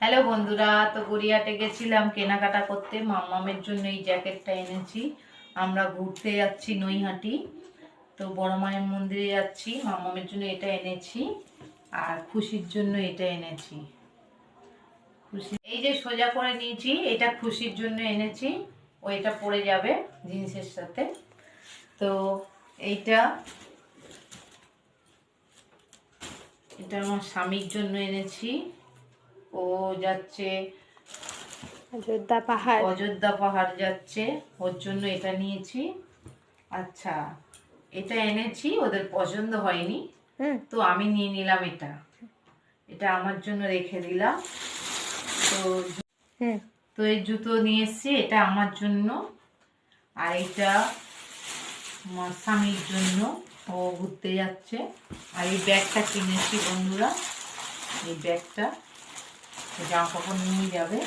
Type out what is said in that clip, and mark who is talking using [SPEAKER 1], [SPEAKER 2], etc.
[SPEAKER 1] Hello বন্ধুরা, তো গড়িয়াহাটে গেছিলাম কেনাকাটা করতে। মাম্মামের জন্য এই জ্যাকেটটা এনেছি। আমরা ঘুরতে যাচ্ছি নৈহাটি, তো বড় মায়ের মন্দিরে যাচ্ছি। মাম্মামের জন্য এটা এনেছি, আর খুশির জন্য এটা এনেছি। খুশি এই যে সোজা করে নিয়েছি, এটা খুশির জন্য এনেছি। ও এটা পরে যাবে জিন্সের সাথে। তো এইটা এটা আমার স্বামীর জন্য এনেছি। ও যাচ্ছে অযোধ্যা পাহাড় যাচ্ছে, ওর জন্য এটা নিয়েছি। আচ্ছা, এটা এনেছি, ওদের পছন্দ হয়নি, তো আমি নিয়ে নিলাম। এটা এটা আমার জন্য রেখে দিলাম। তো তো এই জুতো নিয়ে এসছি, এটা আমার জন্য, আর এটা আমার স্বামীর জন্য, ও ঘুরতে যাচ্ছে। আর এই ব্যাগটা কিনেছি বন্ধুরা, এই ব্যাগটা জামা কাপড় নিয়ে যাবে।